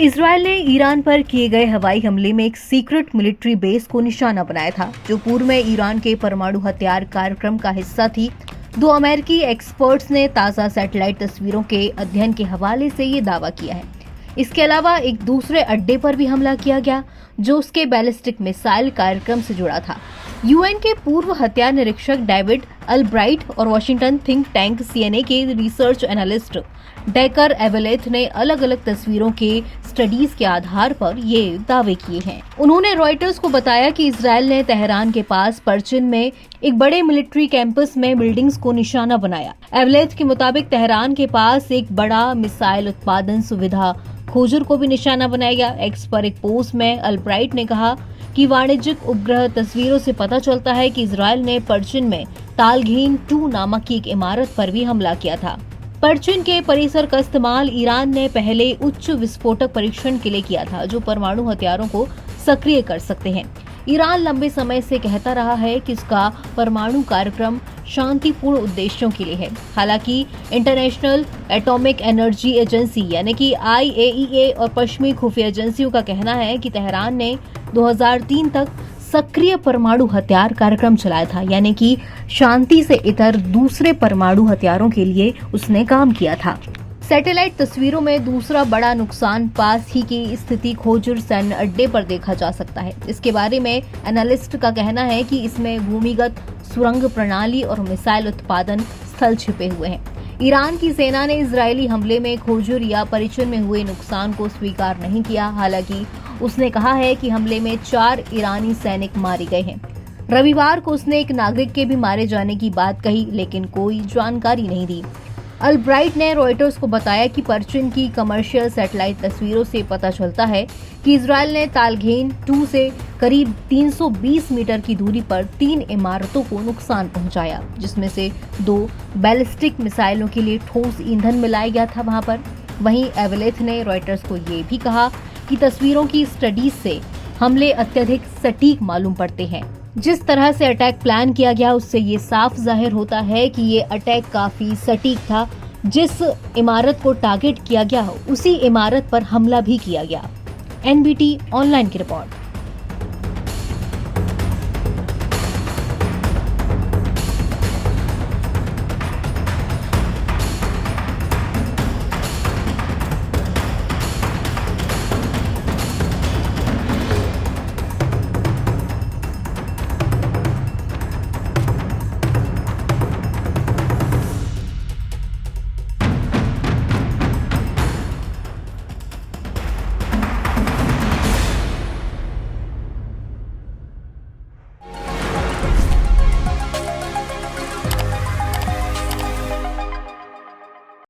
Israel ने Iran पर किए गए हवाई हमले में एक सीक्रेट मिलिट्री बेस को निशाना बनाया था, जो पूर्व में ईरान के परमाणु हथियार कार्यक्रम का हिस्सा थी। दो अमेरिकी एक्सपर्ट्स ने ताज़ा सैटेलाइट तस्वीरों के अध्ययन के हवाले से ये दावा किया है। इसके अलावा एक दूसरे अड्डे पर भी हमला किया गया, जो उसके बैलिस्टिक मिसाइल कार्यक्रम से जुड़ा था। यूएन के पूर्व हथियार निरीक्षक डेविड अल्ब्राइट और वॉशिंगटन थिंक टैंक सीएनए के रिसर्च एनालिस्ट डेकर एवेलेथ ने अलग अलग तस्वीरों के स्टडीज के आधार पर ये दावे किए हैं। उन्होंने रॉयटर्स को बताया कि इजरायल ने तेहरान के पास परचिन में एक बड़े मिलिट्री कैंपस में बिल्डिंग्स को निशाना बनाया। एवेलेथ के मुताबिक तेहरान के पास एक बड़ा मिसाइल उत्पादन सुविधा खोजर को भी निशाना बनाया गया। एक्स पर एक पोस्ट में अल्ब्राइट ने कहा कि वाणिज्यिक उपग्रह तस्वीरों से पता चलता है कि इजरायल ने परचिन में तालघीन 2 नामक की एक इमारत पर भी हमला किया था। परचिन के परिसर का इस्तेमाल ईरान ने पहले उच्च विस्फोटक परीक्षण के लिए किया था, जो परमाणु हथियारों को सक्रिय कर सकते हैं। ईरान लंबे समय से कहता रहा है कि इसका परमाणु कार्यक्रम शांतिपूर्ण उद्देश्यों के लिए है। हालांकि इंटरनेशनल एटॉमिक एनर्जी एजेंसी यानी कि IAEA और पश्चिमी खुफिया एजेंसियों का कहना है कि तेहरान ने 2003 तक सक्रिय परमाणु हथियार कार्यक्रम चलाया था, यानी कि शांति से इतर दूसरे परमाणु हथियारों के लिए उसने काम किया था। सैटेलाइट तस्वीरों में दूसरा बड़ा नुकसान पास ही की स्थिति खोजर सैन्य अड्डे पर देखा जा सकता है। इसके बारे में एनालिस्ट का कहना है कि इसमें भूमिगत सुरंग प्रणाली और मिसाइल उत्पादन स्थल छिपे हुए हैं। ईरान की सेना ने इजरायली हमले में खोजर या परिचिन में हुए नुकसान को स्वीकार नहीं किया। हालांकि उसने कहा है कि हमले में 4 ईरानी सैनिक मारे गए हैं। रविवार को उसने एक नागरिक के भी मारे जाने की बात कही, लेकिन कोई जानकारी नहीं दी। अल्ब्राइट ने रॉयटर्स को बताया कि परचिन की कमर्शियल सैटेलाइट तस्वीरों से पता चलता है कि इजरायल ने तालघीन 2 से करीब 320 मीटर की दूरी पर 3 इमारतों को नुकसान पहुंचाया, जिसमें से 2 बैलिस्टिक मिसाइलों के लिए ठोस ईंधन मिलाया गया था वहां पर। वहीं एवेलेथ ने रॉयटर्स को ये भी कहा कि तस्वीरों की स्टडीज से हमले अत्यधिक सटीक मालूम पड़ते हैं। जिस तरह से अटैक प्लान किया गया, उससे ये साफ जाहिर होता है कि ये अटैक काफी सटीक था। जिस इमारत को टारगेट किया गया, उसी इमारत पर हमला भी किया गया। NBT ऑनलाइन की रिपोर्ट।